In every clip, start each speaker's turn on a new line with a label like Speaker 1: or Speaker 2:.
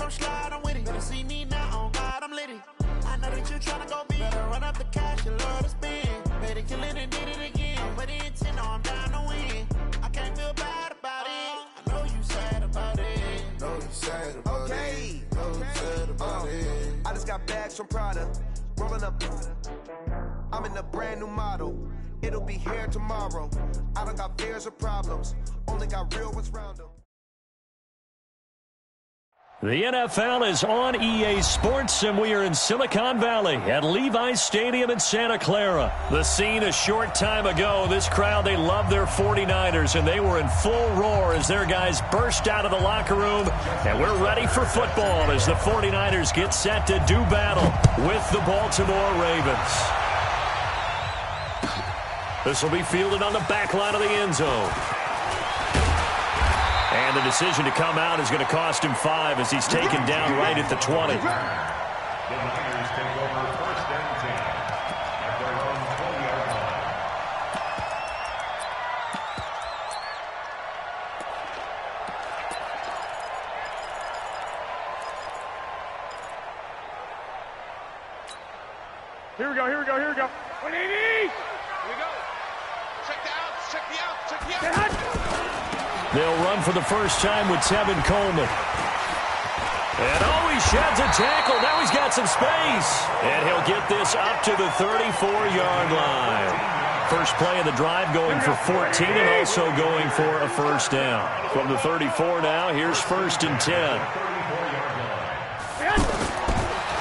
Speaker 1: gon' slide, I'm with it. Better see me now, on God, I'm litty. I know that you tryna go big. Better run up the cash, you love to spend. Better kill it and did it again. I'm with it 10, I'm down to win. I can't feel bad about it. I know you sad about it.
Speaker 2: Know you sad about it. Know you sad about it.
Speaker 3: I just got bags from Prada. Rolling up. I'm in a brand new model. It'll be here tomorrow. I don't got fears or problems. Only got real ones round them.
Speaker 4: The NFL is on EA Sports, and we are in Silicon Valley at Levi's Stadium in Santa Clara. The scene a short time ago. This crowd, they love their 49ers, and they were in full roar as their guys burst out of the locker room. And we're ready for football as the 49ers get set to do battle with the Baltimore Ravens. This will be fielded on the back line of the end zone. And the decision to come out is going to cost him 5 as he's taken down right at the 20.
Speaker 5: The Niners take over 1st and 10 at their own 20-yard line.
Speaker 6: Here we go, here we go, here we go. 180! Here
Speaker 7: we go. Check the outs, check the outs, check the outs.
Speaker 4: They'll run for the first time with Tevin Coleman. And he sheds a tackle. Now he's got some space. And he'll get this up to the 34-yard line. First play of the drive going for 14 and also going for a first down. From the 34 now, here's 1st and 10.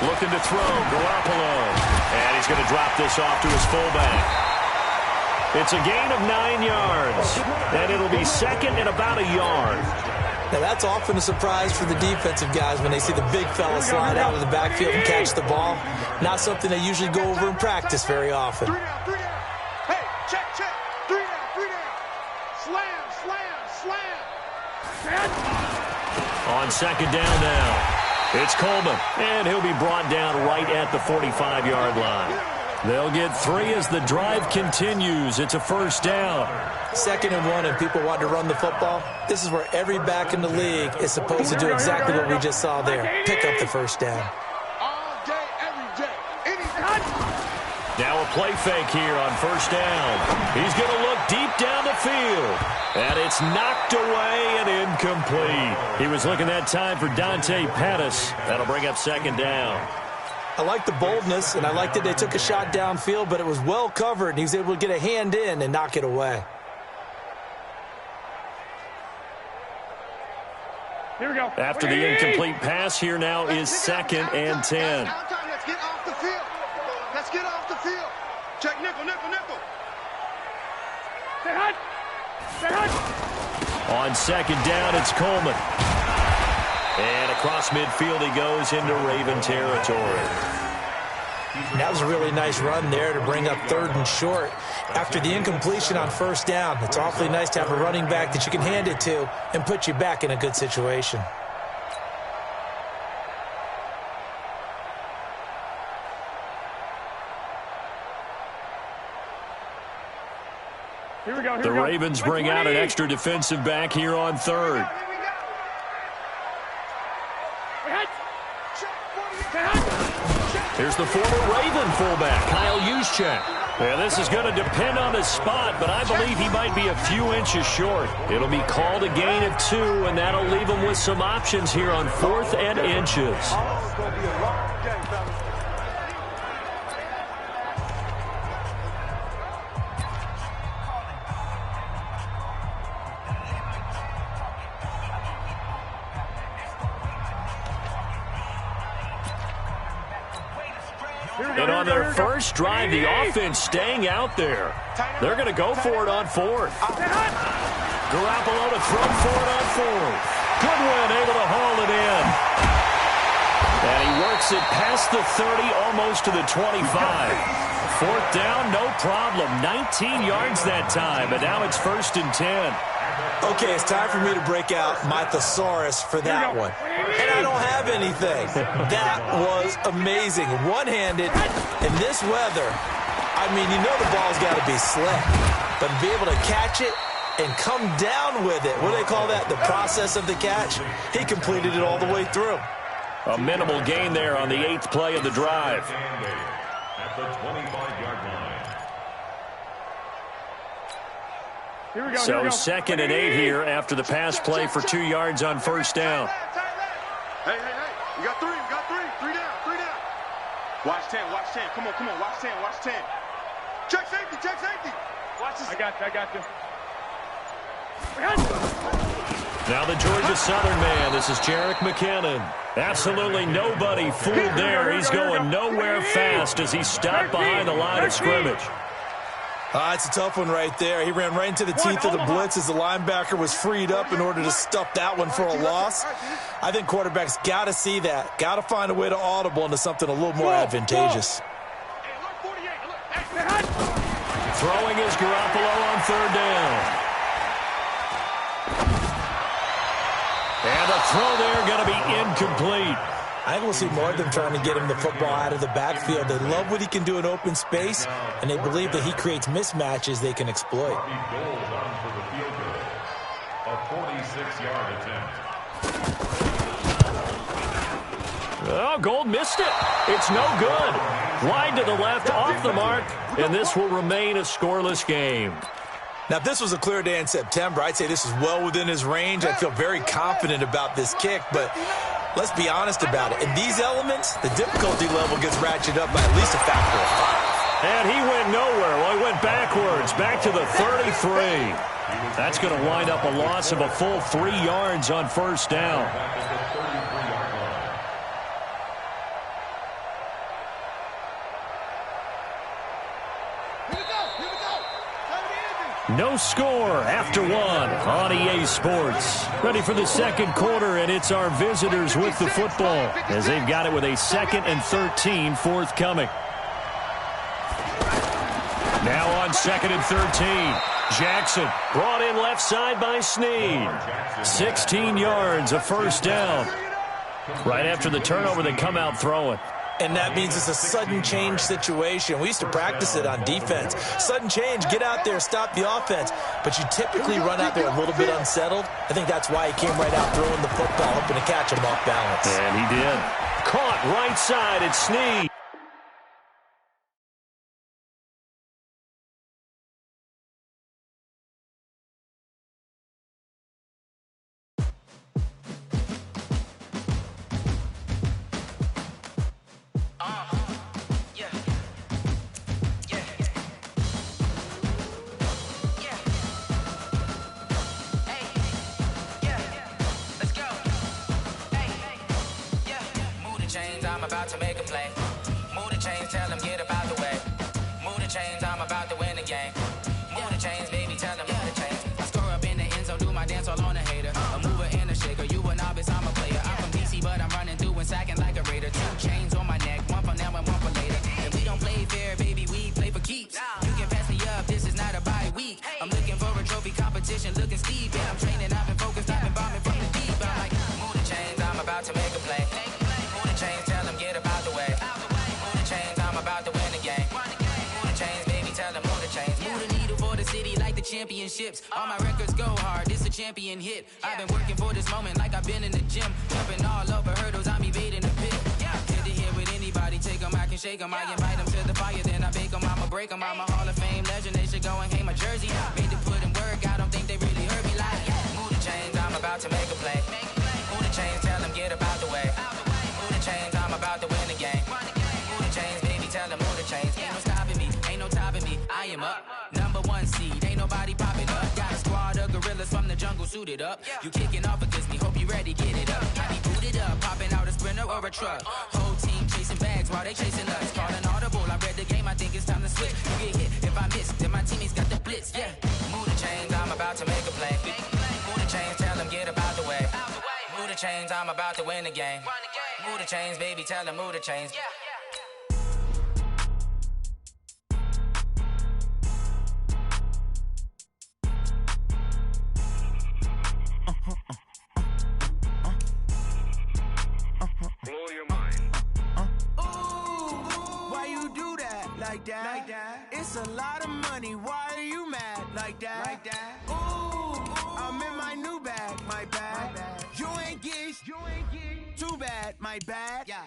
Speaker 4: Looking to throw, Garoppolo. And he's going to drop this off to his fullback. It's a gain of 9 yards, and it'll be second and about a yard.
Speaker 8: Now, that's often a surprise for the defensive guys when they see the big fella slide out of the backfield and catch the ball. Not something they usually go over in practice very often.
Speaker 7: 3 down, 3 down. Hey, check, check. 3 down, 3 down. Slam, slam, slam.
Speaker 4: On second down now, it's Coleman, and he'll be brought down right at the 45-yard line. They'll get 3 as the drive continues. It's a first down.
Speaker 8: 2nd and 1, and people want to run the football. This is where every back in the league is supposed to do exactly what we just saw there. Pick up the first down.
Speaker 7: All day, every day, anytime.
Speaker 4: Now a play fake here on first down. He's going to look deep down the field. And it's knocked away and incomplete. He was looking that time for Dante Pettis. That'll bring up second down.
Speaker 8: I like the boldness, and I like that they took a shot downfield, but it was well covered, and he was able to get a hand in and knock it away.
Speaker 6: Here we go.
Speaker 4: After the incomplete pass, here now is 2nd and 10.
Speaker 7: Let's get off the field. Let's get off the field. Check nickel, nickel, nickel.
Speaker 6: Stay hot. Stay hot.
Speaker 4: On second down, it's Coleman. And across midfield he goes into Raven territory.
Speaker 8: That was a really nice run there to bring up 3rd and short. After the incompletion on first down, it's awfully nice to have a running back that you can hand it to and put you back in a good situation.
Speaker 6: Here we go, here
Speaker 4: the
Speaker 6: we go.
Speaker 4: Ravens bring out an extra defensive back here on 3rd. Here's the former Raven fullback, Kyle Juszczyk. Yeah, this is going to depend on his spot, but I believe he might be a few inches short. It'll be called a gain of 2, and that'll leave him with some options here on 4th and inches. And on their first drive, the offense staying out there. They're going to go for it on 4th. Garoppolo to throw for it on 4th. Goodwin able to haul it in. And he works it past the 30, almost to the 25. 4th down, no problem. 19 yards that time, and now it's 1st and 10.
Speaker 8: Okay, it's time for me to break out my thesaurus for that one. And I don't have anything. That was amazing. One-handed in this weather. I mean, you know the ball's got to be slick. But be able to catch it and come down with it. What do they call that? The process of the catch? He completed it all the way through.
Speaker 4: A minimal gain there on the 8th play of the drive.
Speaker 5: At the 25-yard line.
Speaker 6: Here we go.
Speaker 4: So 2nd and 8 here after the pass play for 2 yards on first down.
Speaker 7: Hey. We got three. Three down. Watch 10. Come on. Watch 10. Check safety. Watch this.
Speaker 6: I got you.
Speaker 4: Now the Georgia Southern man. This is Jerick McKinnon. Absolutely nobody fooled there. He's going nowhere fast as he stopped behind the line of scrimmage.
Speaker 8: It's a tough one right there. He ran right into the teeth of the blitz as the linebacker was freed up in order to stuff that one for a loss. I think quarterbacks got to see that. Got to find a way to audible into something a little more advantageous.
Speaker 4: Throwing is Garoppolo on 3rd down. And a throw there going to be incomplete.
Speaker 8: I think we'll see more of them trying to get him the football out of the backfield. They love what he can do in open space, and they believe that he creates mismatches they can exploit.
Speaker 5: Goals on for the field goal. A 46-yard attempt.
Speaker 4: Oh, Gold missed it. It's no good. Wide to the left, off the mark, and this will remain a scoreless game.
Speaker 8: Now, if this was a clear day in September, I'd say this is well within his range. I feel very confident about this kick, but let's be honest about it. In these elements, the difficulty level gets ratcheted up by at least a factor of 5.
Speaker 4: And he went nowhere. Well, he went backwards, back to the 33. That's going to wind up a loss of a full 3 yards on first down. No score after 1 on EA Sports. Ready for the second quarter, and it's our visitors with the football as they've got it with a 2nd and 13 forthcoming. Now on 2nd and 13. Jackson brought in left side by Snead. 16 yards, a first down. Right after the turnover, they come out throwing.
Speaker 8: And that means it's a sudden change situation. We used to practice it on defense. Sudden change, get out there, stop the offense. But you typically run out there a little bit unsettled. I think that's why he came right out throwing the football, hoping to catch him off balance.
Speaker 4: And he did. Caught right side at Snead.
Speaker 9: Championships, all my records go hard, it's a champion hit. I've been working for this moment like I've been in the gym. Jumping all over hurdles, I'm evading the pit. Head to head with anybody, take them, I can shake them. I invite them to the fire, then I bake them, I'ma break them. I'm a Hall of Fame legend, they should go and hang my jersey. Made to put in work, I don't think they really heard me like, move the chains, I'm about to make a play. Move the chains, tell them get up out the way. Move the chains, I'm about to win the game. Move the chains, baby, tell them move the chains. Ain't no stopping me, ain't no topping me, I am up. Number 1 seed, ain't nobody popping up. Got a squad of gorillas from the jungle suited up. You kicking off against me, hope you ready, get it up. I be booted up, popping out a Sprinter or a truck. Whole team chasing bags while they chasing us. Calling audible, I read the game, I think it's time to switch. You get hit, if I miss, then my teammates got the blitz, yeah. Move the chains, I'm about to make a play. Move the chains, tell them get up out the way. Move the chains, I'm about to win the game. Move the chains, baby, tell them move the chains.
Speaker 1: Like that. It's a lot of money. Why are you mad like that? Ooh, I'm in my new bag, my bag. You ain't getting too bad. bad, my bad. Yeah.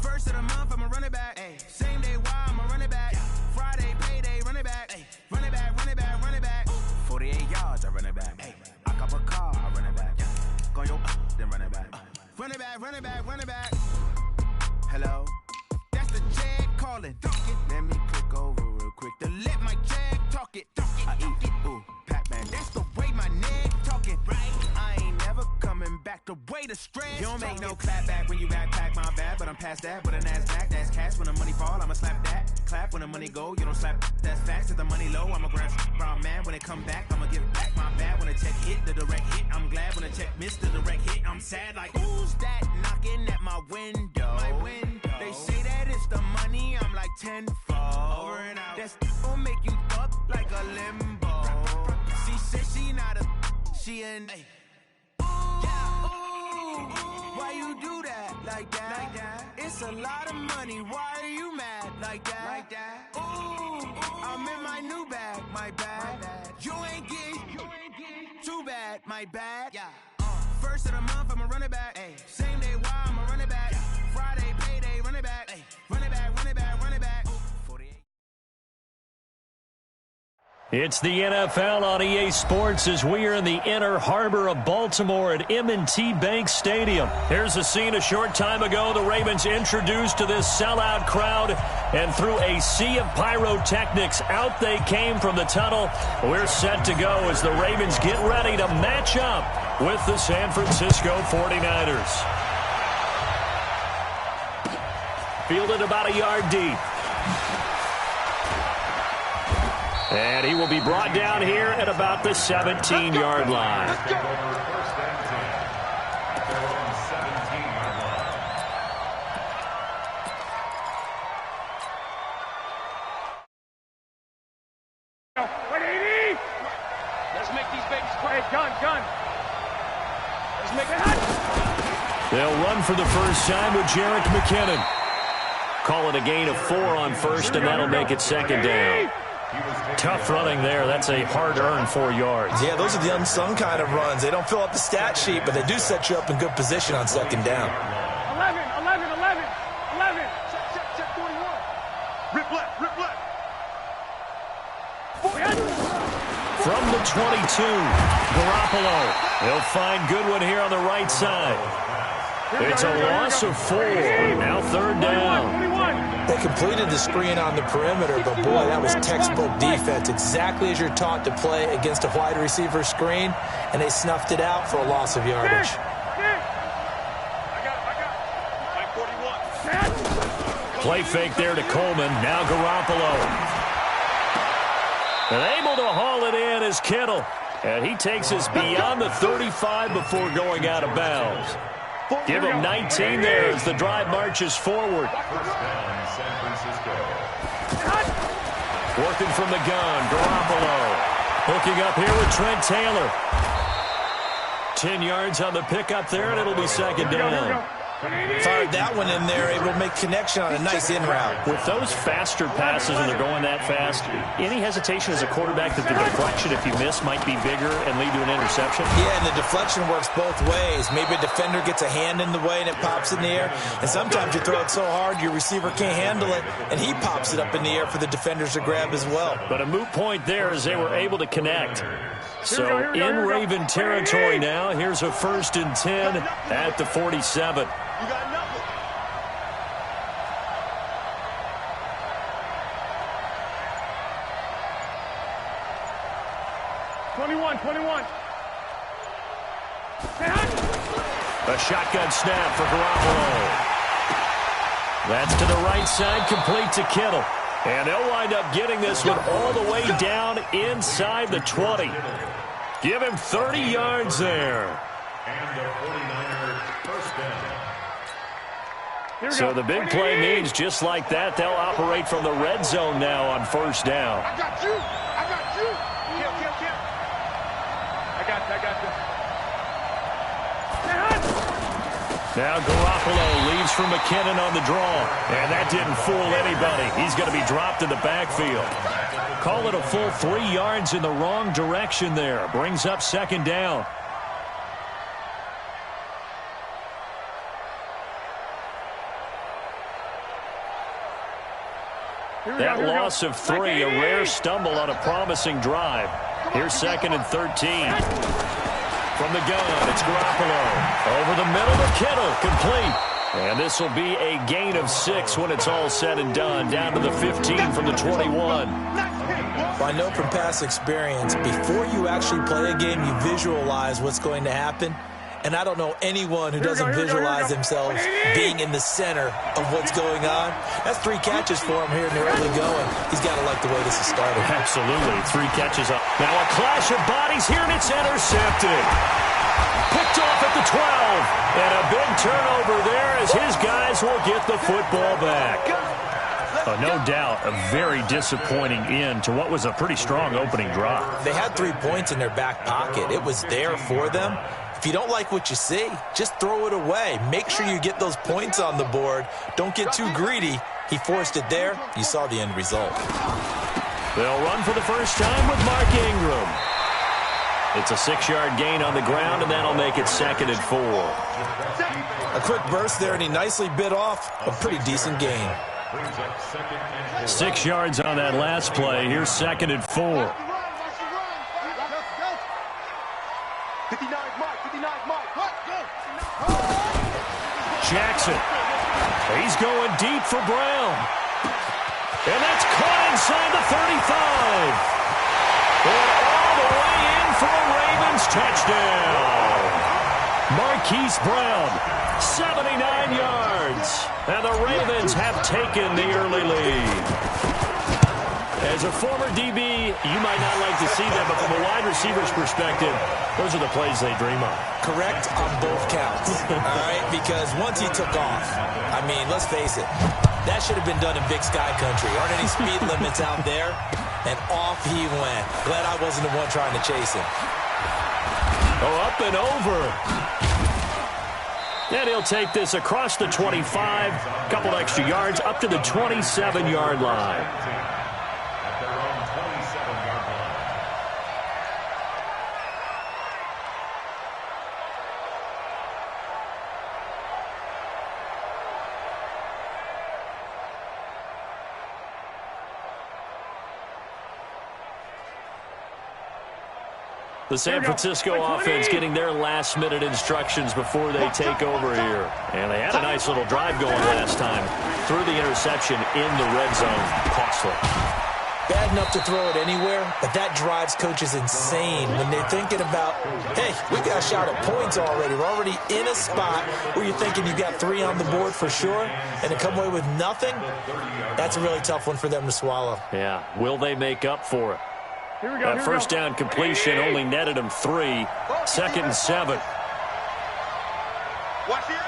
Speaker 1: First of the month, I'ma run it back. Ay. Same day, why I'ma run it back. Yeah. Friday, payday, run it back. Ay. Run it back, run it back, run it back. 48 yards, I run it back. Ay. I cop a car, I run it back. Yeah. Go yo, then run it back. Run it back, run it back, run it back. Hello? That's the jag calling. Let me click over real quick to let my jag talk it. I eat it, ooh, Pac-Man. That's the way my neck talking. Right? I ain't never coming back the way the stretch. You don't make no clap back when you backpack, my bad. But I'm past that with a NASDAQ. That's cash when the money fall, I'ma slap that. Clap when the money go, you don't slap. That's facts. If the money low, I'ma grab brown man. When it come back, I'ma give back my bad. When the check hit, the direct hit. I'm glad when the check missed the direct hit. I'm sad like, who's that knocking at my window? My window. They say that it's the money, I'm like tenfold. Over and out. That's gon' make you up like a limbo. She said she not a, she an. Ay. Yeah. Ooh, why you do that like that? Like that? It's a lot of money. Why are you mad like that? Like that? Ooh, I'm in my new bag, my bad. You ain't getting too bad, my bad. Yeah. First of the month, I'ma run it back. Ay. Same day, why I'ma run it back. Yeah. Friday, payday, run it back. Ay. Run it back, run it back, run it back. 48.
Speaker 4: It's the NFL on EA Sports as we are in the inner harbor of Baltimore at M&T Bank Stadium. Here's a scene a short time ago. The Ravens introduced to this sellout crowd, and through a sea of pyrotechnics, out they came from the tunnel. We're set to go as the Ravens get ready to match up with the San Francisco 49ers. Fielded about a yard deep. And he will be brought down here at about the 17-yard line.
Speaker 5: Take over first and 10. Their own 17-yard line.
Speaker 6: Let's make these babies quick. Hey, gun. Let's make it hot.
Speaker 4: They'll run for the first time with Jerick McKinnon. Call it a gain of 4 on first, and that'll make it second down. Tough running there. That's a hard-earned 4 yards.
Speaker 8: Yeah, those are the unsung kind of runs. They don't fill up the stat sheet, but they do set you up in good position on second down.
Speaker 6: 11. Check 41.
Speaker 7: Rip left.
Speaker 4: From the 22, Garoppolo. He'll find Goodwin here on the right side. It's a loss of 4. Now third down.
Speaker 8: They completed the screen on the perimeter, but boy, that was textbook defense. Exactly as you're taught to play against a wide receiver screen, and they snuffed it out for a loss of yardage.
Speaker 7: I got it. 41.
Speaker 4: Play fake there to Coleman. Now Garoppolo. And able to haul it in is Kittle. And he takes us beyond the 35 before going out of bounds. Give him 19 there as the drive marches forward.
Speaker 5: First down, San Francisco.
Speaker 4: Working from the gun, Garoppolo. Hooking up here with Trent Taylor. 10 yards on the pickup there, and it'll be second down.
Speaker 8: Fired that one in there, able to make connection on a nice in route.
Speaker 4: With those faster passes and they're going that fast, any hesitation as a quarterback that the deflection, if you miss, might be bigger and lead to an interception?
Speaker 8: Yeah, and the deflection works both ways. Maybe a defender gets a hand in the way and it pops in the air, and sometimes you throw it so hard your receiver can't handle it, and he pops it up in the air for the defenders to grab as well.
Speaker 4: But a moot point there as they were able to connect. So in Raven territory now, here's a 1st and 10 at the 47.
Speaker 7: You got nothing.
Speaker 4: A shotgun snap for Garoppolo. That's to the right side, complete to Kittle. And they'll wind up getting this one all the way down inside the 20. Give him 30 yards there.
Speaker 5: And the 49ers first down.
Speaker 4: So the big play means just like that, they'll operate from the red zone now on first down.
Speaker 7: I got you. Kill.
Speaker 6: I got you.
Speaker 4: Now Garoppolo leaves for McKinnon on the draw. And that didn't fool anybody. He's going to be dropped in the backfield. Call it a full 3 yards in the wrong direction there. Brings up second down. That loss of 3, a rare stumble on a promising drive. Here's 2nd and 13. From the gun, it's Garoppolo. Over the middle to Kittle, complete. And this will be a gain of 6 when it's all said and done, down to the 15 from the 21.
Speaker 8: Well, I know from past experience, before you actually play a game, you visualize what's going to happen. And I don't know anyone who doesn't visualize themselves being in the center of what's going on. That's 3 catches for him here in the early going. He's got to like the way this is started.
Speaker 4: Absolutely. 3 catches up. Now a clash of bodies here, and it's intercepted. Picked off at the 12. And a big turnover there as his guys will get the football back. No doubt a very disappointing end to what was a pretty strong opening drive.
Speaker 8: They had 3 points in their back pocket. It was there for them. If you don't like what you see, just throw it away. Make sure you get those points on the board. Don't get too greedy. He forced it there. You saw the end result.
Speaker 4: They'll run for the first time with Mark Ingram. It's a 6-yard gain on the ground, and that'll make it 2nd and 4.
Speaker 8: A quick burst there, and he nicely bit off a pretty decent gain.
Speaker 4: 6 yards on that last play. Here's 2nd and 4.
Speaker 7: 59 Mike.
Speaker 4: Jackson. He's going deep for Brown. And that's caught inside the 35. And all the way in for a Ravens touchdown. Marquise Brown, 79 yards. And the Ravens have taken the early lead. As a former DB, you might not like to see that, but from a wide receiver's perspective, those are the plays they dream of.
Speaker 8: Correct on both counts, all right? Because once he took off, I mean, let's face it, that should have been done in Big Sky Country. Aren't any speed limits out there? And off he went. Glad I wasn't the one trying to chase him.
Speaker 4: Oh, up and over. And he'll take this across the 25, a couple extra yards, up to the 27-yard line. The San Francisco offense getting their last-minute instructions before they take over here. And they had a nice little drive going last time. Threw the interception in the red zone. Costly.
Speaker 8: Bad enough to throw it anywhere, but that drives coaches insane when they're thinking about, hey, we got a shot at points already. We're already in a spot where you're thinking you got 3 on the board for sure, and to come away with nothing, that's a really tough one for them to swallow.
Speaker 4: Yeah, will they make up for it? That first down completion only netted him 3. 2nd and 7.
Speaker 7: Watch it.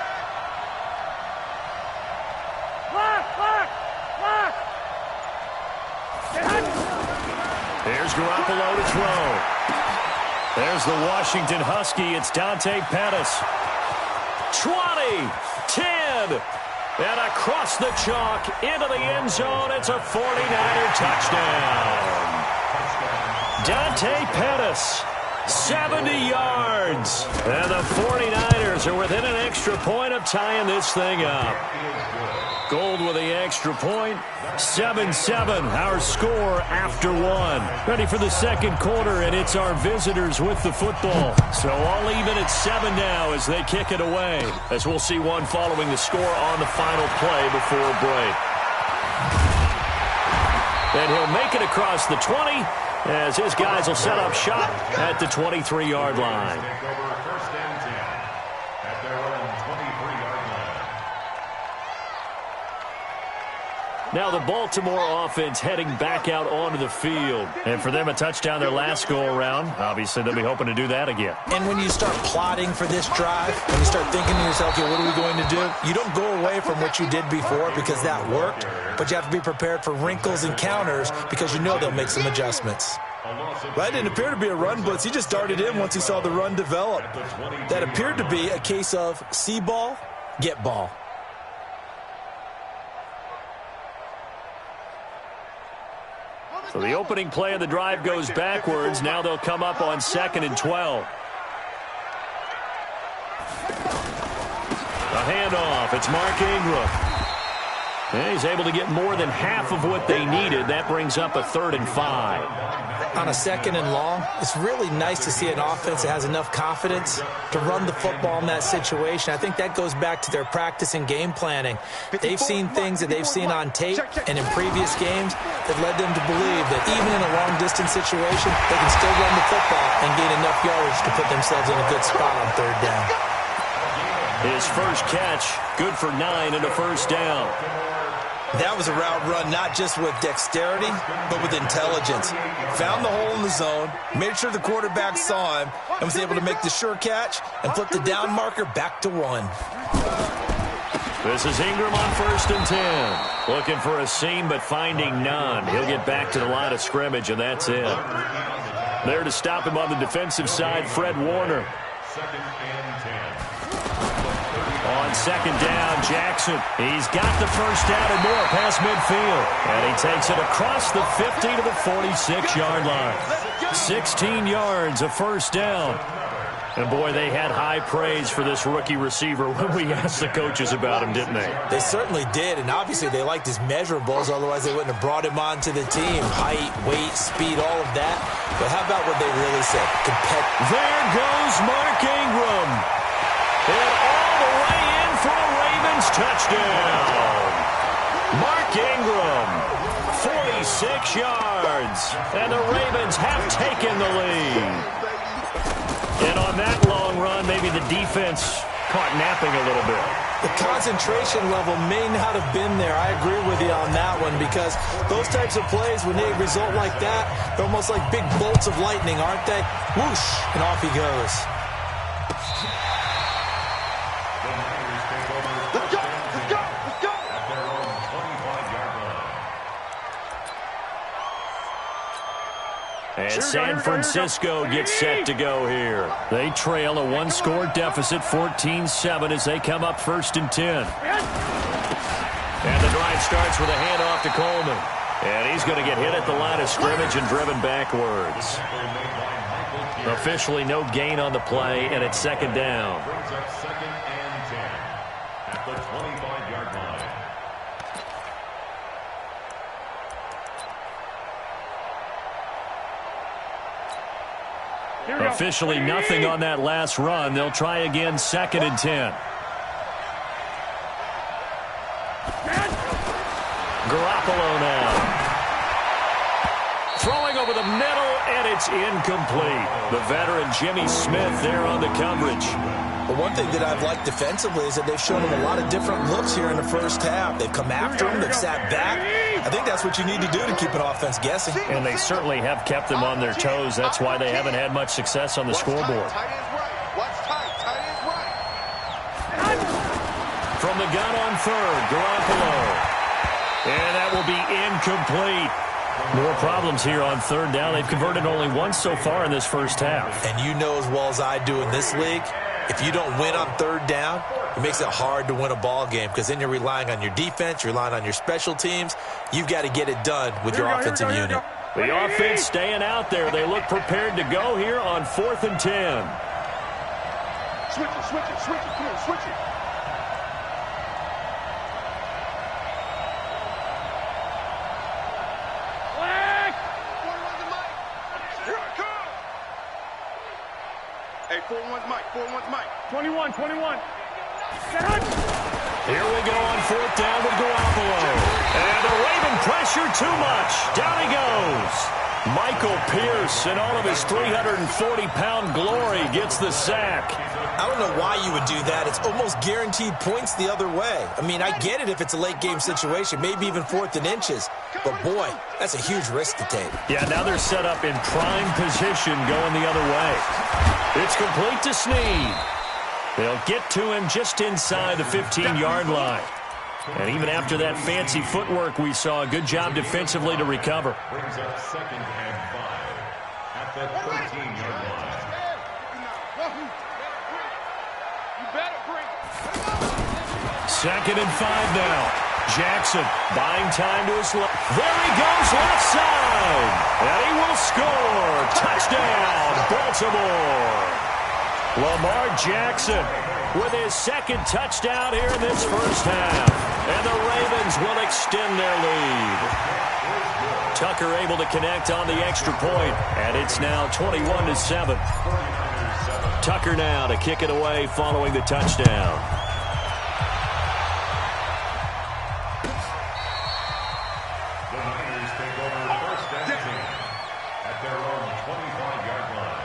Speaker 4: There's Garoppolo to throw. There's the Washington Husky. It's Dante Pettis. 20, 10, and across the chalk into the end zone. It's a 49er touchdown. Dante Pettis, 70 yards. And the 49ers are within an extra point of tying this thing up. Gold with the extra point. 7-7, our score after 1. Ready for the second quarter, and it's our visitors with the football. So all even at 7 now as they kick it away. As we'll see one following the score on the final play before a break. And he'll make it across the 20 as his guys will set up shop at the 23-yard line. Now the Baltimore offense heading back out onto the field. And for them, a touchdown their last go-around. Obviously, they'll be hoping to do that again.
Speaker 8: And when you start plotting for this drive, when you start thinking to yourself, okay, what are we going to do? You don't go away from what you did before because that worked, but you have to be prepared for wrinkles and counters because you know they'll make some adjustments.
Speaker 10: That didn't appear to be a run blitz. He just darted in once he saw the run develop.
Speaker 8: That appeared to be a case of see ball, get ball.
Speaker 4: So the opening play of the drive goes backwards. Now they'll come up on 2nd and 12. A handoff. It's Mark Ingram. And he's able to get more than half of what they needed. That brings up a 3rd and 5.
Speaker 8: On a 2nd and long, it's really nice to see an offense that has enough confidence to run the football in that situation. I think that goes back to their practice and game planning. They've seen things that they've seen on tape and in previous games that led them to believe that even in a long-distance situation, they can still run the football and gain enough yardage to put themselves in a good spot on 3rd down.
Speaker 4: His first catch, good for 9 and a 1st down.
Speaker 8: That was a route run not just with dexterity, but with intelligence. Found the hole in the zone, made sure the quarterback saw him, and was able to make the sure catch and flip the down marker back to 1.
Speaker 4: This is Ingram on 1st and 10. Looking for a seam, but finding none. He'll get back to the line of scrimmage, and that's it. There to stop him on the defensive side, Fred Warner.
Speaker 5: 2nd and 10.
Speaker 4: On 2nd down, Jackson. He's got the 1st down and more past midfield. And he takes it across the 50 to the 46-yard line. 16 yards, a 1st down. And, boy, they had high praise for this rookie receiver when we asked the coaches about him, didn't they?
Speaker 8: They certainly did, and obviously they liked his measurables. Otherwise, they wouldn't have brought him onto the team. Height, weight, speed, all of that. But how about what they really said?
Speaker 4: There goes Mark Ingram. And all the way in for a Ravens touchdown. Mark Ingram, 46 yards. And the Ravens have taken the lead. And on that long run, maybe the defense caught napping a little bit.
Speaker 8: The concentration level may not have been there. I agree with you on that one, because those types of plays, when they result like that, they're almost like big bolts of lightning, aren't they? Whoosh, and off he goes.
Speaker 4: And San Francisco gets set to go here. They trail a 1-score deficit, 14-7, as they come up 1st and 10. And the drive starts with a handoff to Coleman. And he's going to get hit at the line of scrimmage and driven backwards. Officially no gain on the play, and it's 2nd down.
Speaker 5: Brings up 2nd and 10 at the 25-yard line.
Speaker 4: Officially nothing on that last run. They'll try again, 2nd and 10. Garoppolo now. Throwing over the middle, and it's incomplete. The veteran Jimmy Smith there on the coverage.
Speaker 8: But one thing that I've liked defensively is that they've shown him a lot of different looks here in the 1st half. They've come after him. They've sat back. I think that's what you need to do to keep an offense guessing.
Speaker 4: And they certainly have kept them on their toes. That's why they haven't had much success on the scoreboard. From the gun on 3rd, Garoppolo. And that will be incomplete. More problems here on 3rd down. They've converted only once so far in this 1st half.
Speaker 8: And you know as well as I do in this league, if you don't win on 3rd down, it makes it hard to win a ball game, because then you're relying on your defense, you're relying on your special teams. You've got to get it done with your offensive unit.
Speaker 4: The offense staying out there. They look prepared to go here on 4th and 10.
Speaker 7: Switch it, switch it, switch it. Come on, switch it. Hey, 4-1's Mike, 4-1's Mike.
Speaker 6: 21.
Speaker 4: Here we go on 4th down with Garoppolo. And the Raven pressure too much. Down he goes. Michael Pierce, in all of his 340-pound glory, gets the sack.
Speaker 8: I don't know why you would do that. It's almost guaranteed points the other way. I mean, I get it if it's a late-game situation, maybe even 4th and inches. But, boy, that's a huge risk to take.
Speaker 4: Yeah, now they're set up in prime position going the other way. It's complete to Snead. They'll get to him just inside the 15-yard line. And even after that fancy footwork we saw, a good job defensively to recover.
Speaker 5: Brings up 2nd and 5 at the 13-yard line.
Speaker 4: 2nd and 5 now. Jackson buying time to his left. There he goes, left side. And he will score. Touchdown, Baltimore. Lamar Jackson with his second touchdown here in this first half. And the Ravens will extend their lead. Tucker able to connect on the extra point, and it's now 21-7. Tucker now to kick it away following the touchdown.
Speaker 5: The Niners take over first and 10 at their own 25-yard line.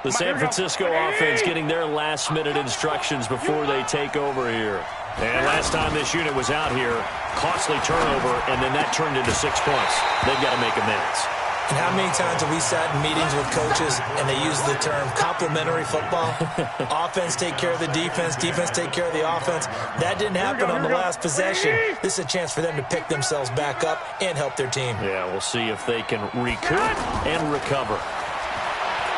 Speaker 4: The San Francisco offense getting their last-minute instructions before they take over here. And last time this unit was out here, costly turnover, and then that turned into 6 points. They've got to make amends.
Speaker 8: And how many times have we sat in meetings with coaches and they use the term complementary football? Offense take care of the defense, defense take care of the offense. That didn't happen on the last possession. This is a chance for them to pick themselves back up and help their team.
Speaker 4: Yeah, we'll see if they can recoup and recover.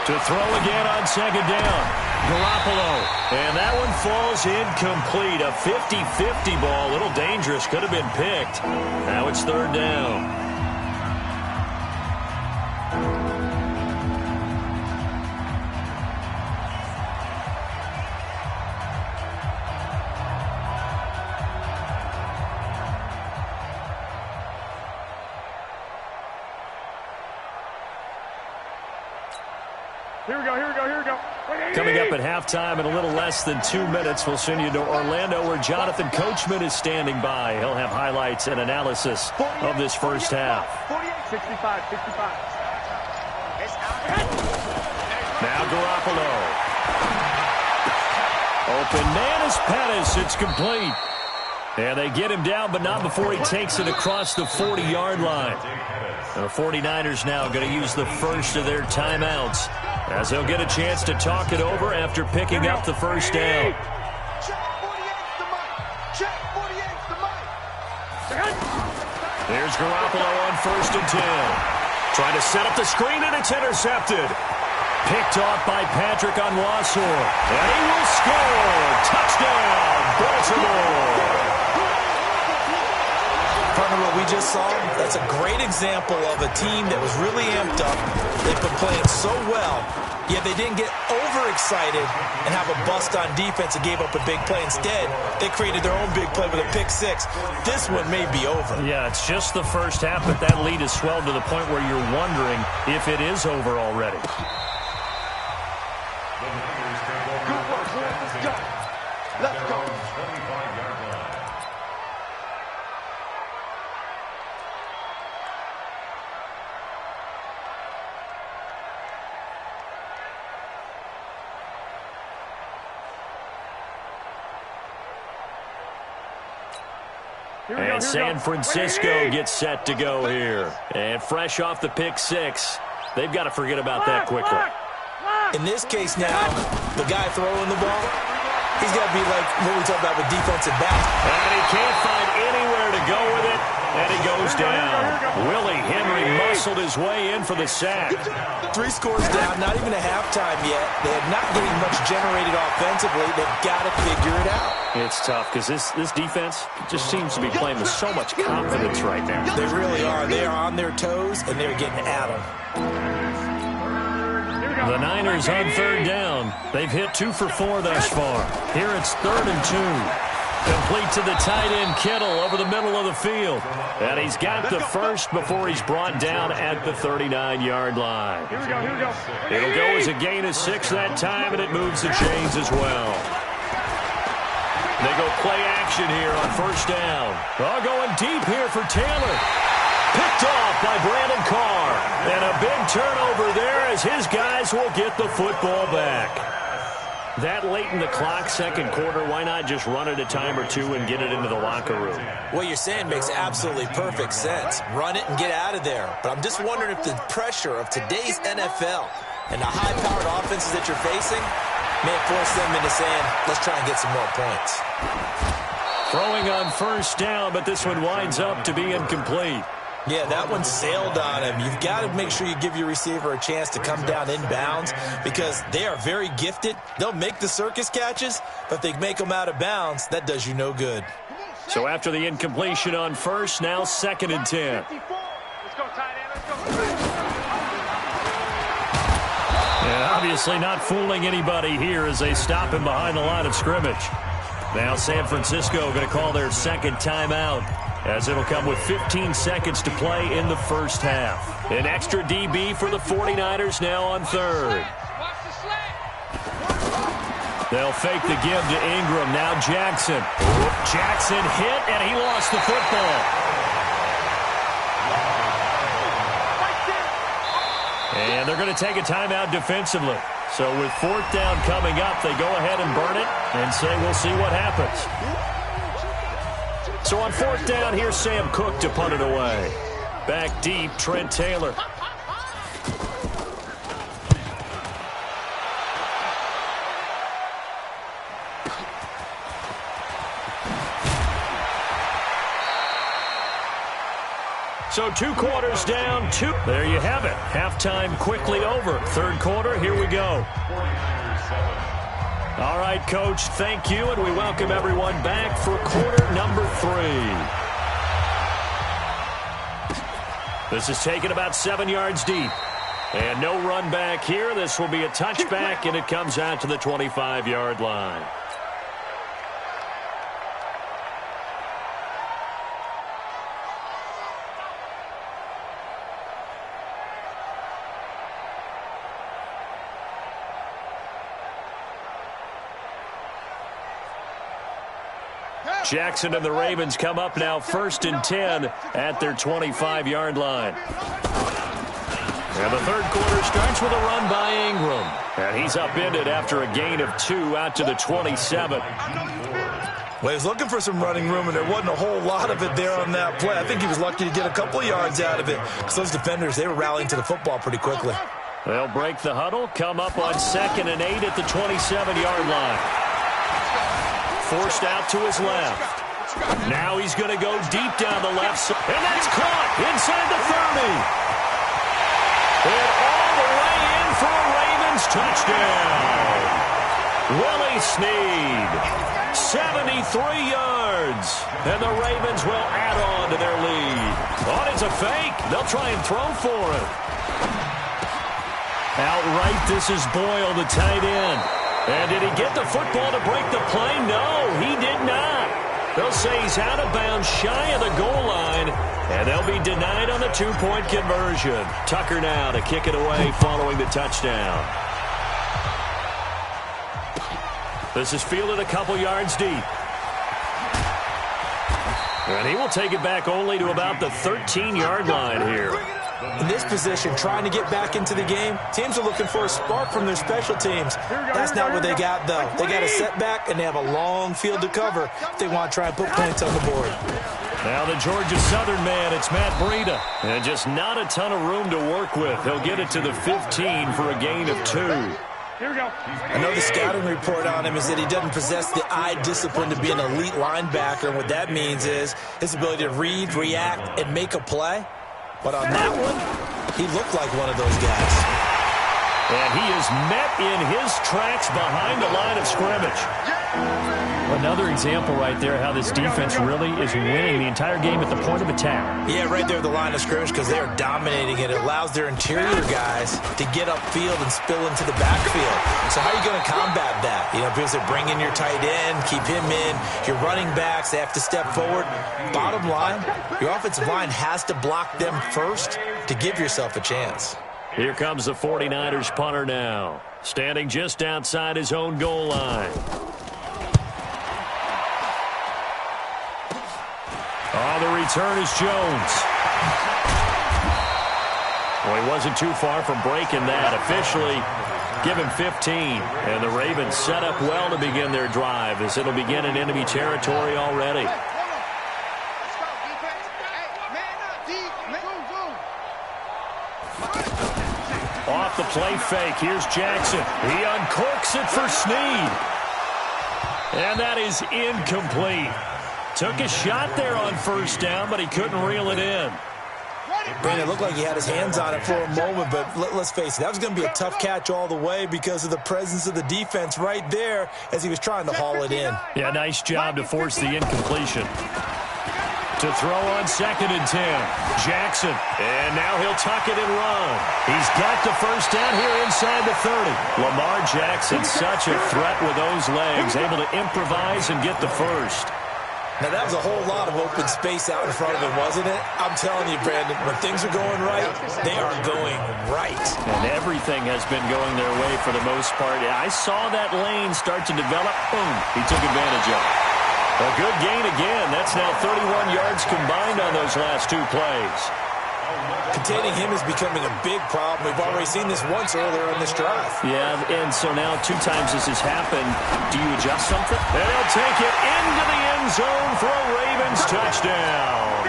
Speaker 4: To throw again on second down. Garoppolo. And that one falls incomplete. A 50-50 ball. A little dangerous. Could have been picked. Now it's third down.
Speaker 6: Here we go.
Speaker 4: Coming up at halftime in a little less than 2 minutes, we'll send you to Orlando where Jonathan Coachman is standing by. He'll have highlights and analysis of this first half.
Speaker 6: 65.
Speaker 4: Now Garoppolo. Open man is Pettis. It's complete. And they get him down, but not before he takes it across the 40-yard line. The 49ers now going to use the first of their timeouts, as they'll get a chance to talk it over after picking up the first down. There's Garoppolo on 1st and 10. Trying to set up the screen, and it's intercepted. Picked off by Patrick on Wassor. And he will score. Touchdown, Baltimore.
Speaker 8: Partner, what we just saw, that's a great example of a team that was really amped up. They've been playing so well, yet they didn't get overexcited and have a bust on defense and gave up a big play. Instead, they created their own big play with a pick six. This one may be over.
Speaker 4: Yeah, it's just the first half, but that lead has swelled to the point where you're wondering if it is over already.
Speaker 5: Good work, let's go. Let's go. 25-yard line.
Speaker 4: And San Francisco gets set to go here. And fresh off the pick six, they've got to forget about that quickly.
Speaker 8: In this case now, the guy throwing the ball, he's got to be like what we talk about with defensive backs.
Speaker 4: And he can't find anywhere to go with it, and he goes down. Willie Henry muscled his way in for the sack.
Speaker 8: 3 scores down, not even a halftime yet. They are not getting much generated offensively. They've got to figure it out.
Speaker 4: It's tough because this defense just seems to be playing with so much confidence right now.
Speaker 8: They really are. They are on their toes, and they're getting at them.
Speaker 4: The Niners on third down. They've hit 2 for 4 thus far. Here it's 3rd and 2. Complete to the tight end, Kittle, over the middle of the field. And he's got the first before he's brought down at the 39-yard line.
Speaker 6: Here we go.
Speaker 4: It'll go as a gain of 6 that time, and it moves the chains as well. They go play action here on first down. Going deep here for Taylor. Picked off by Brandon Carr. And a big turnover there as his guys will get the football back. That late in the clock, second quarter, why not just run it a time or two and get it into the locker room?
Speaker 8: What you're saying makes absolutely perfect sense. Run it and get out of there. But I'm just wondering if the pressure of today's NFL and the high-powered offenses that you're facing may force them into saying, let's try and get some more points.
Speaker 4: Throwing on first down, but this one winds up to be incomplete.
Speaker 8: Yeah, that one sailed on him. You've got to make sure you give your receiver a chance to come down inbounds because they are very gifted. They'll make the circus catches, but if they make them out of bounds, that does you no good.
Speaker 4: So after the incompletion on first, now 2nd and 10.
Speaker 6: Let's go, tight end. Let's go.
Speaker 4: And obviously not fooling anybody here as they stop him behind the line of scrimmage. Now San Francisco going to call their 2nd timeout, as it'll come with 15 seconds to play in the first half. An extra DB for the 49ers now on 3rd. They'll fake the give to Ingram. Now Jackson. Jackson hit, and he lost the football. And they're going to take a timeout defensively. So with 4th down coming up, they go ahead and burn it and say we'll see what happens. So on 4th down, here's Sam Cook to punt it away. Back deep, Trent Taylor. So 2 quarters down, 2. There you have it. Halftime quickly over. 3rd quarter, here we go. All right, Coach, thank you, and we welcome everyone back for quarter number 3. This is taken about 7 yards deep. And no run back here. This will be a touchback, and it comes out to the 25-yard line. Jackson and the Ravens come up now 1st and 10 at their 25-yard line. And the 3rd quarter starts with a run by Ingram. And he's upended after a gain of 2 out to the 27.
Speaker 10: Well, he was looking for some running room, and there wasn't a whole lot of it there on that play. I think he was lucky to get a couple of yards out of it, because those defenders, they were rallying to the football pretty quickly.
Speaker 4: They'll break the huddle, come up on 2nd and 8 at the 27-yard line. Forced out to his left. Now he's going to go deep down the left side. And that's caught inside the 30. And all the way in for a Ravens touchdown. Willie Snead, 73 yards. And the Ravens will add on to their lead. Oh, it's a fake. They'll try and throw for it. Outright, this is Boyle, the tight end. And did he get the football to break the play? No, he did not. They'll say he's out of bounds shy of the goal line, and they'll be denied on the 2-point conversion. Tucker now to kick it away following the touchdown. This is fielded a couple yards deep. And he will take it back only to about the 13-yard line here.
Speaker 8: In this position, trying to get back into the game, teams are looking for a spark from their special teams. That's not what they got, though. They got a setback, and they have a long field to cover if they want to try and put points on the board.
Speaker 4: Now the Georgia Southern man, it's Matt Breida. And just not a ton of room to work with. He'll get it to the 15 for a gain of 2.
Speaker 6: Here we go.
Speaker 8: I know the scouting report on him is that he doesn't possess the eye discipline to be an elite linebacker, and what that means is his ability to read, react, and make a play. But on that one, he looked like one of those guys.
Speaker 4: And he is met in his tracks behind the line of scrimmage. Another example right there how this defense really is winning the entire game at the point of attack.
Speaker 8: Yeah, right there at the line of scrimmage because they are dominating it. It allows their interior guys to get upfield and spill into the backfield. So how are you going to combat that? You know, because they're bringing your tight end, keep him in. Your running backs, they have to step forward. Bottom line, your offensive line has to block them first to give yourself a chance.
Speaker 4: Here comes the 49ers punter now, standing just outside his own goal line. Oh, the return is Jones. Well, he wasn't too far from breaking that. Officially, give him 15. And the Ravens set up well to begin their drive as it'll begin in enemy territory already. Off the play fake, here's Jackson. He uncorks it for Snead. And that is incomplete. Took a shot there on first down, but he couldn't reel it in.
Speaker 10: Brandon, it looked like he had his hands on it for a moment, but let's face it, that was going to be a tough catch all the way because of the presence of the defense right there as he was trying to haul it in.
Speaker 4: Yeah, nice job to force the incompletion. To throw on 2nd and 10. Jackson. And now he'll tuck it and run. He's got the first down here inside the 30. Lamar Jackson, such a threat with those legs, able to improvise and get the first.
Speaker 10: Now, that was a whole lot of open space out in front of him, wasn't it? I'm telling you, Brandon, when things are going right, they are going right.
Speaker 4: And everything has been going their way for the most part. I saw that lane start to develop. Boom. He took advantage of it. A good gain again. That's now 31 yards combined on those last 2 plays.
Speaker 10: Containing him is becoming a big problem. We've already seen this once earlier in this drive.
Speaker 4: Yeah, and so now 2 times this has happened. Do you adjust something? And he'll take it into the end zone for a Ravens touchdown.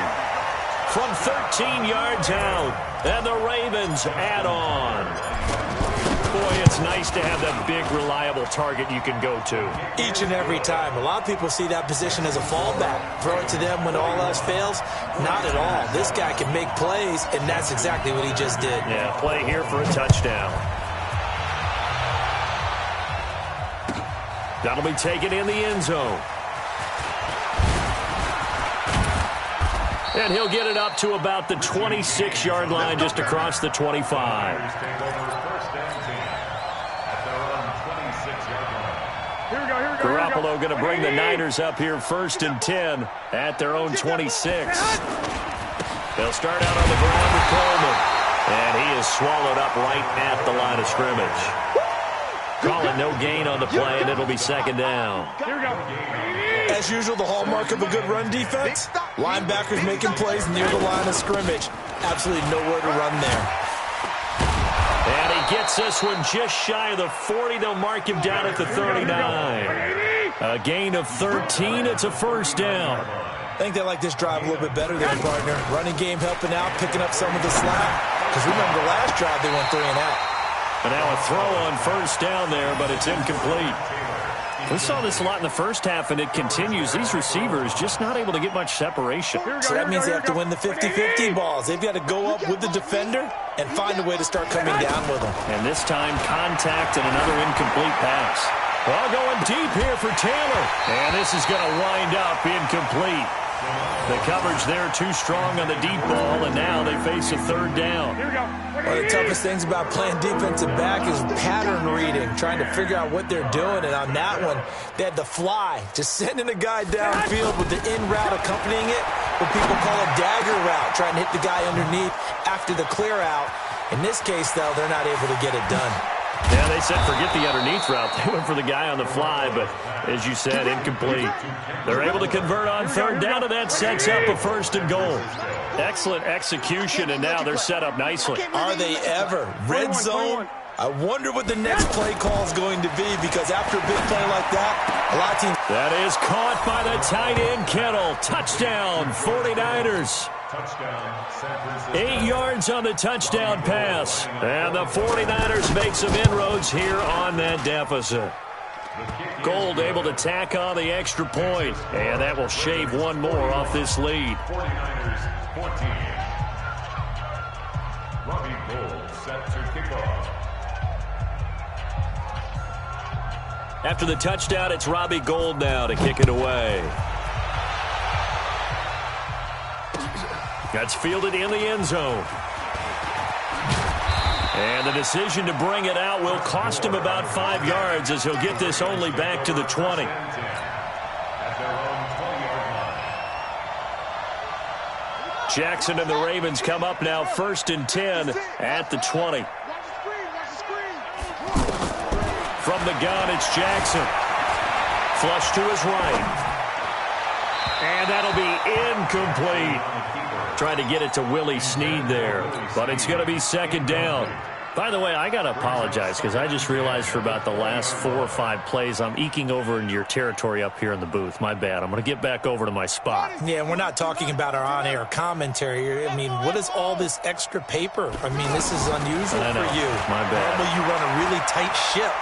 Speaker 4: From 13 yards out, and the Ravens add on. Boy, it's nice to have that big, reliable target you can go to.
Speaker 10: Each and every time. A lot of people see that position as a fallback. Throw it to them when all else fails. Not at all. This guy can make plays, and that's exactly what he just did.
Speaker 4: Yeah, play here for a touchdown. That'll be taken in the end zone. And he'll get it up to about the 26-yard line, just across the 25. Garoppolo going to bring the Niners up here 1st and 10 at their own 26. They'll start out on the ground with Coleman. And he is swallowed up right at the line of scrimmage. Calling no gain on the play, and it'll be 2nd down.
Speaker 6: Here we go.
Speaker 10: As usual, the hallmark of a good run defense, linebackers making plays near the line of scrimmage. Absolutely nowhere to run there.
Speaker 4: And he gets this one just shy of the 40. They'll mark him down at the 39. A gain of 13. It's a 1st down.
Speaker 10: I think they like this drive a little bit better there, partner. Running game helping out, picking up some of the slack. Because remember, the last drive they went 3 and out.
Speaker 4: And now a throw on 1st down there, but it's incomplete. We saw this a lot in the first half, and it continues. These receivers just not able to get much separation.
Speaker 10: So that means they have to win the 50-50 balls. They've got to go up with the defender and find a way to start coming down with them.
Speaker 4: And this time, contact and another incomplete pass. Well, going deep here for Taylor. And this is going to wind up incomplete. The coverage there too strong on the deep ball, and now they face a 3rd down.
Speaker 10: One of the toughest things about playing defensive back is pattern reading, trying to figure out what they're doing. And on that one, they had the fly, just sending a guy downfield with the in route accompanying it, what people call a dagger route, trying to hit the guy underneath after the clear out. In this case, though, they're not able to get it done.
Speaker 4: Yeah, they said forget the underneath route. They went for the guy on the fly, but as you said, incomplete. They're able to convert on 3rd down, and that sets up a 1st and goal. Excellent execution, and now they're set up nicely.
Speaker 10: Are they ever? Red zone? I wonder what the next play call is going to be, because after a big play like that, a lot of teams...
Speaker 4: That is caught by the tight end, Kittle. Touchdown, 49ers. 8 yards on the touchdown pass. And the 49ers make some inroads here on that deficit. Gold able to tack on the extra point. And that will shave one more off this lead.
Speaker 5: 49ers 14. Robbie Gold set to kick off.
Speaker 4: After the touchdown, it's Robbie Gold now to kick it away. That's fielded in the end zone. And the decision to bring it out will cost him about 5 yards, as he'll get this only back to the 20. Jackson and the Ravens come up now 1st and 10 at the 20. From the gun, it's Jackson. Flush to his right. And that'll be incomplete. Trying to get it to Willie Snead there. But it's going to be 2nd down. By the way, I got to apologize because I just realized for about the last 4 or 5 plays, I'm eking over into your territory up here in the booth. My bad. I'm going to get back over to my spot.
Speaker 10: Yeah, we're not talking about our on-air commentary here. I mean, what is all this extra paper? I mean, this is unusual for you.
Speaker 4: My bad.
Speaker 10: Normally you run a really tight ship.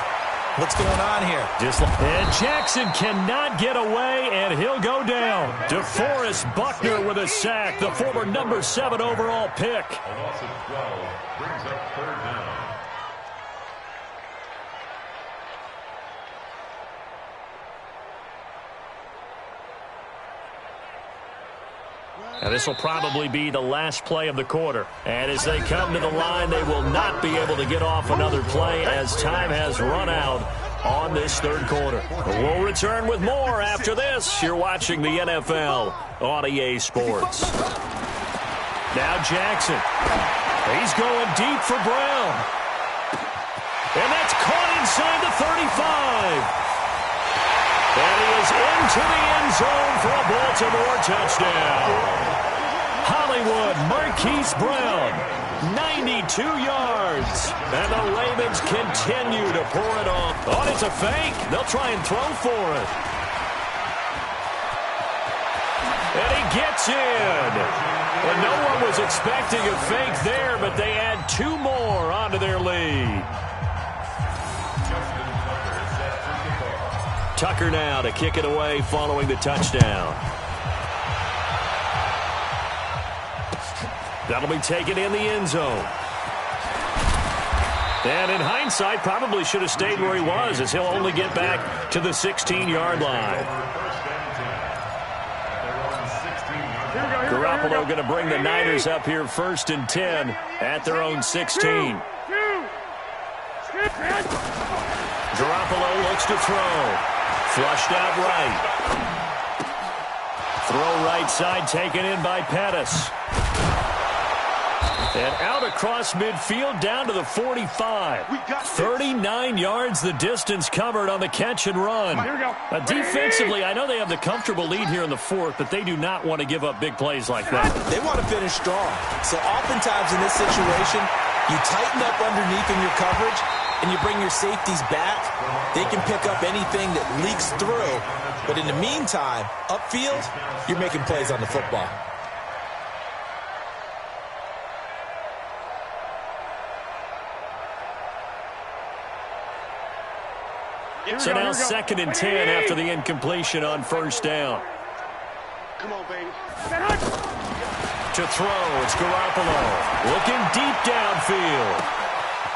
Speaker 10: What's going on here?
Speaker 4: And Jackson cannot get away, and he'll go down. DeForest Buckner with a sack, the former number 7 overall pick.
Speaker 5: A loss of 12 brings up third down.
Speaker 4: And this will probably be the last play of the quarter. And as they come to the line, they will not be able to get off another play as time has run out on this third quarter. We'll return with more after this. You're watching the NFL on EA Sports. Now Jackson. He's going deep for Brown. And that's caught inside the 35. And he is into the end zone for a Baltimore touchdown. Hollywood Marquise Brown, 92 yards. And the Ravens continue to pour it on. Oh, it's a fake. They'll try and throw for it. And he gets in. Well, no one was expecting a fake there, but they add 2 more onto their lead. Tucker now to kick it away following the touchdown. That'll be taken in the end zone. And in hindsight, probably should have stayed where he was, as he'll only get back to the 16-yard line. Garoppolo going to bring the Niners up here 1st and 10 at their own 16. Garoppolo looks to throw. Flushed out right. Throw right side taken in by Pettis. And out across midfield down to the 45. 39 yards the distance covered on the catch and run. Defensively, I know they have the comfortable lead here in the 4th, but they do not want to give up big plays like that.
Speaker 10: They want to finish strong. So oftentimes in this situation, you tighten up underneath in your coverage, and you bring your safeties back. They can pick up anything that leaks through. But in the meantime, upfield, you're making plays on the football.
Speaker 4: So now 2nd and 10 after the incompletion on 1st down.
Speaker 7: Come on, baby.
Speaker 4: To throw, it's Garoppolo. Looking deep downfield.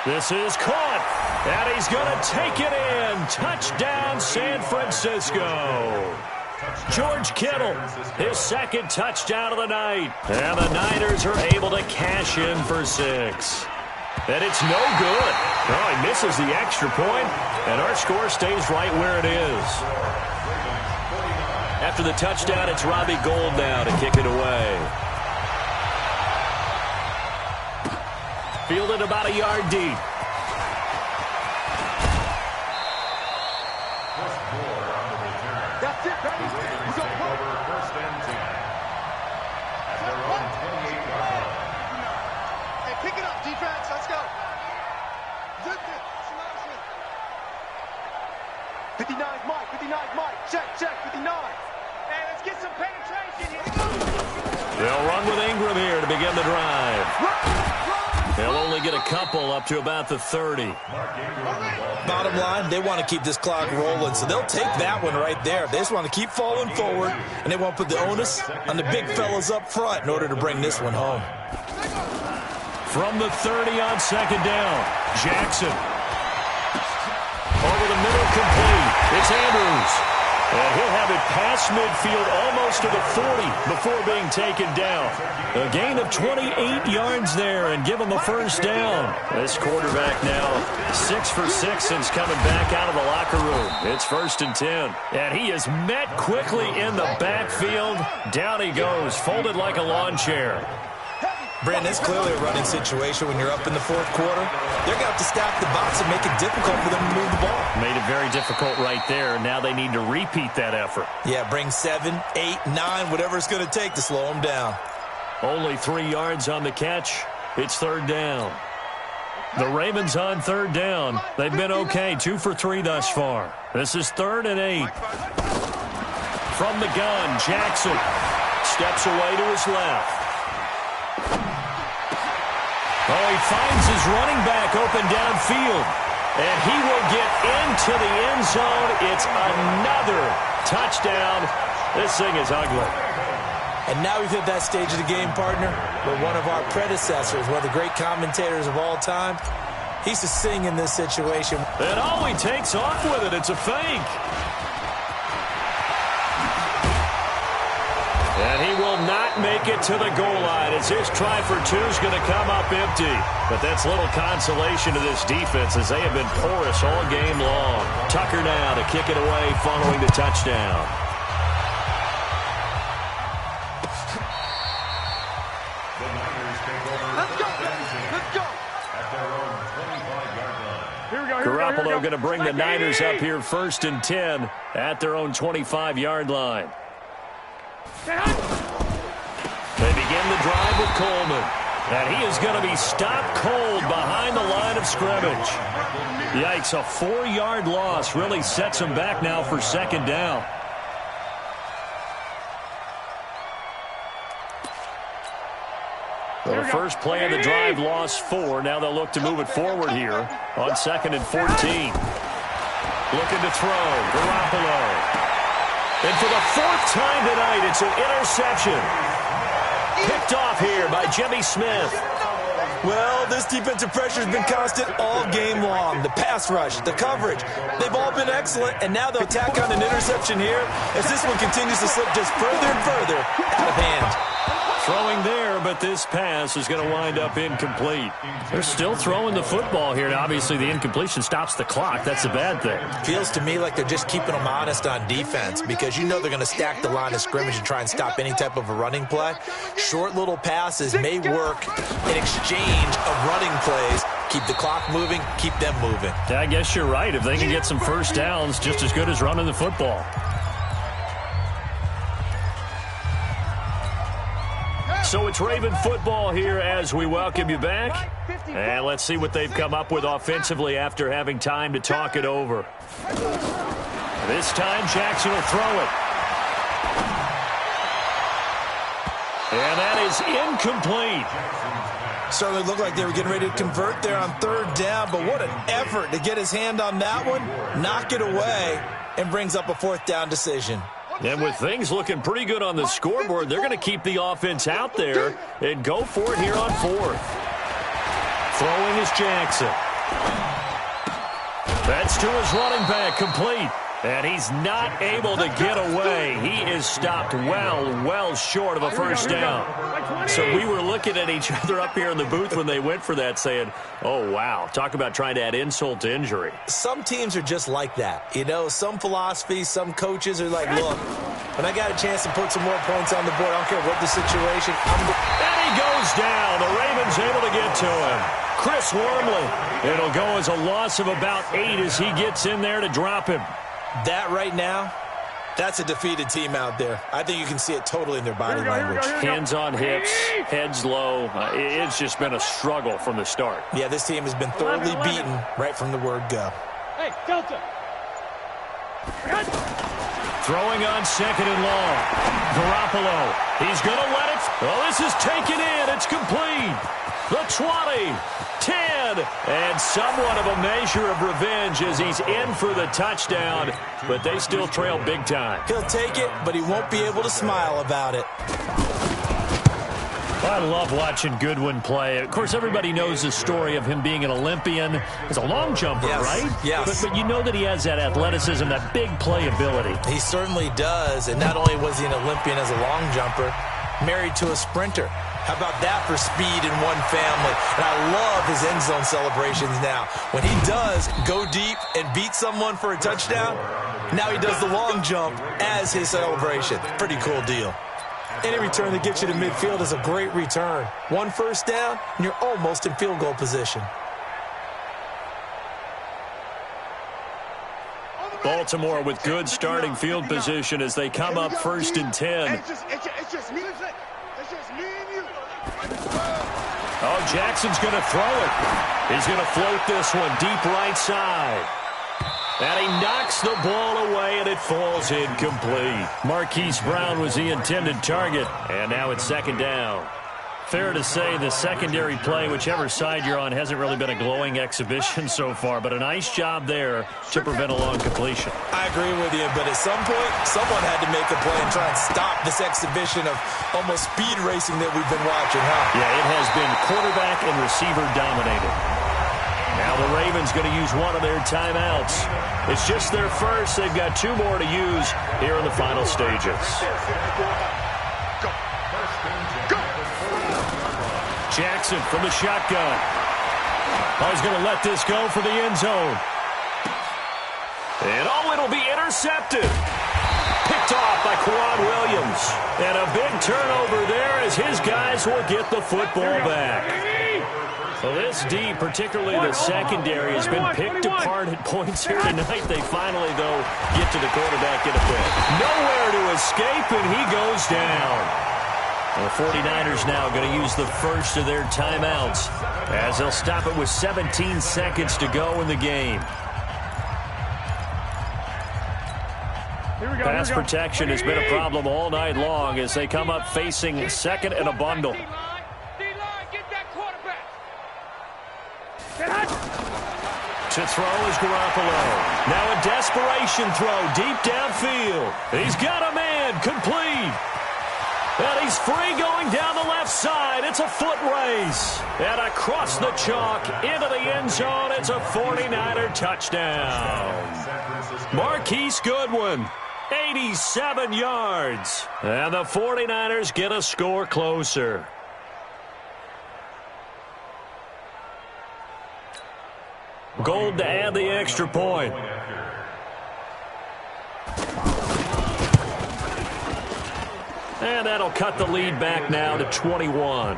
Speaker 4: This is caught, and he's going to take it in. Touchdown, San Francisco. George Kittle, his 2nd touchdown of the night. And the Niners are able to cash in for 6. And it's no good. Oh, he misses the extra point, and our score stays right where it is. After the touchdown, it's Robbie Gould now to kick it away. Fielded about a yard deep.
Speaker 7: That's it, baby. We go
Speaker 5: over 1st and 10 at their own 28-yard line.
Speaker 7: Hey, pick it up, defense. Let's go. 59's Mike. 59's Mike. Check. 59. Hey, let's get some penetration here.
Speaker 4: They'll run with Ingram here to begin the drive. They'll only get a couple up to about the 30.
Speaker 10: Bottom line, they want to keep this clock rolling, so they'll take that one right there. They just want to keep falling forward, and they want to put the onus on the big fellas up front in order to bring this one home.
Speaker 4: From the 30 on 2nd down, Jackson. Over the middle, complete. It's Andrews. And he'll have it past midfield almost to the 40 before being taken down. A gain of 28 yards there and give him a 1st down. This quarterback now 6 for 6 since coming back out of the locker room. It's 1st and 10. And he is met quickly in the backfield. Down he goes, folded like a lawn chair.
Speaker 10: Brandon, it's clearly a running situation when you're up in the 4th quarter. They're going to have to stack the box and make it difficult for them to move the ball.
Speaker 4: Made it very difficult right there. Now they need to repeat that effort.
Speaker 10: Yeah, bring 7, 8, 9, whatever it's going to take to slow them down.
Speaker 4: Only 3 yards on the catch. It's 3rd down. The Ravens on 3rd down. They've been okay, 2 for 3 thus far. This is 3rd and 8. From the gun, Jackson steps away to his left. Oh, he finds his running back open downfield. And he will get into the end zone. It's another touchdown. This thing is ugly.
Speaker 10: And now we've hit that stage of the game, partner, where one of our predecessors, one of the great commentators of all time, he used to sing in this situation.
Speaker 4: And oh, he takes off with it. It's a fake. And he will not make it to the goal line as his try for two is going to come up empty. But that's little consolation to this defense as they have been porous all game long. Tucker now to kick it away following the touchdown.
Speaker 5: The Niners take over. Let's go. Let's go. At their own 25-yard line.
Speaker 6: Here we go.
Speaker 4: Garoppolo going to bring the Niners up here 1st and 10 at their own 25-yard line. They begin the drive with Coleman. And he is going to be stopped cold behind the line of scrimmage. Yikes, a 4-yard loss really sets him back now for 2nd down. Well, the first play of the drive lost 4. Now they'll look to move it forward here on 2nd and 14. Looking to throw. Garoppolo. And for the 4th time tonight, it's an interception. Picked off here by Jimmy Smith.
Speaker 10: Well, this defensive pressure has been constant all game long. The pass rush, the coverage, they've all been excellent, and now they'll tack on an interception here as this one continues to slip just further and further out of hand.
Speaker 4: Throwing there, but this pass is going to wind up incomplete. They're still throwing the football here, and obviously the incompletion stops the clock. That's a bad thing.
Speaker 10: Feels to me like they're just keeping them honest on defense because you know they're going to stack the line of scrimmage and try and stop any type of a running play. Short little passes may work in exchange of running plays. Keep the clock moving, keep them moving.
Speaker 4: I guess you're right. If they can get some first downs, just as good as running the football. So it's Raven football here as we welcome you back. And let's see what they've come up with offensively after having time to talk it over. This time Jackson will throw it. And that is incomplete.
Speaker 10: Certainly looked like they were getting ready to convert there on 3rd down, but what an effort to get his hand on that one, knock it away, and brings up a 4th down decision.
Speaker 4: And with things looking pretty good on the scoreboard, they're going to keep the offense out there and go for it here on 4th. Throwing is Jackson. That's to his running back, complete. And he's not able to get away. He is stopped well short of a first down. So we were looking at each other up here in the booth when they went for that saying, oh, wow, talk about trying to add insult to injury.
Speaker 10: Some teams are just like that. You know, some philosophies, some coaches are like, look, when I got a chance to put some more points on the board, I don't care what the situation.
Speaker 4: And he goes down. The Ravens able to get to him. Chris Wormley. It'll go as a loss of about 8 as he gets in there to drop him.
Speaker 10: That right now, that's a defeated team out there. I think you can see it totally in their body language.
Speaker 4: Hands on hips, heads low. It's just been a struggle from the start.
Speaker 10: Yeah, this team has been thoroughly beaten right from the word go.
Speaker 6: Hey, Delta.
Speaker 4: Throwing on 2nd and long. Garoppolo. He's going to let it. Oh, this is taken in. It's complete. The 20, 10, and somewhat of a measure of revenge as he's in for the touchdown, but they still trail big time.
Speaker 10: He'll take it, but he won't be able to smile about it.
Speaker 4: I love watching Goodwin play. Of course, everybody knows the story of him being an Olympian as a long jumper,
Speaker 10: yes,
Speaker 4: right?
Speaker 10: Yes.
Speaker 4: But you know that he has that athleticism, that big playability.
Speaker 10: He certainly does, and not only was he an Olympian as a long jumper, married to a sprinter. How about that for speed in one family? And I love his end zone celebrations now. When he does go deep and beat someone for a touchdown, now he does the long jump as his celebration. Pretty cool deal. Any return that gets you to midfield is a great return. 1 first down, and you're almost in field goal position.
Speaker 4: Baltimore with good starting field position as they come up 1st and 10.
Speaker 7: It's just me and you.
Speaker 4: Oh, Jackson's going to throw it. He's going to float this one deep right side. And he knocks the ball away, and it falls incomplete. Marquise Brown was the intended target, and now it's 2nd down. Fair to say the secondary play, whichever side you're on, hasn't really been a glowing exhibition so far, but a nice job there to prevent a long completion.
Speaker 8: I agree with you, but at some point, someone had to make a play and try and stop this exhibition of almost speed racing that we've been watching, huh?
Speaker 4: Yeah, it has been quarterback and receiver dominated. Now the Ravens going to use one of their timeouts. It's just their first. They've got 2 more to use here in the final stages. Jackson from the shotgun. Oh, he's going to let this go for the end zone. And it'll be intercepted. Picked off by Quan Williams. And a big turnover there as his guys will get the football back. So this D, particularly the secondary, has been picked apart at points here tonight. They finally, though, get to the quarterback in a bit. Nowhere to escape, and he goes down. The 49ers now going to use the first of their timeouts as they'll stop it with 17 seconds to go in the game. Pass protection has been a problem all night long as they come up facing second and a bundle. To throw is Garoppolo. Now a desperation throw deep downfield. He's got a man, complete. And he's free going down the left side. It's a foot race. And across the chalk into the end zone. It's a 49er touchdown. Marquise Goodwin, 87 yards. And the 49ers get a score closer. Gold to add the extra point. And that'll cut the lead back now to 21.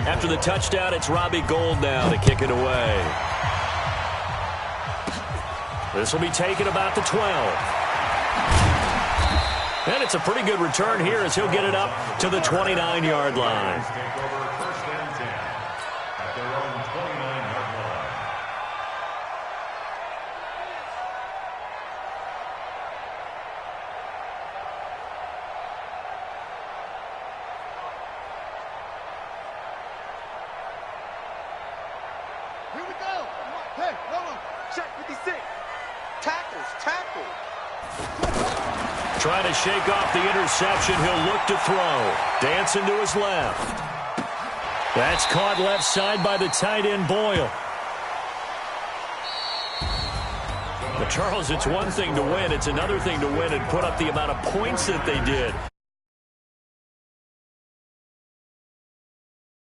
Speaker 4: After the touchdown, it's Robbie Gould now to kick it away. This will be taken about the 12. And it's a pretty good return here as he'll get it up to the 29-yard line. Trying to shake off the interception. He'll look to throw. Dancing to his left. That's caught left side by the tight end Boyle. But Charles, it's one thing to win. It's another thing to win and put up the amount of points that they did.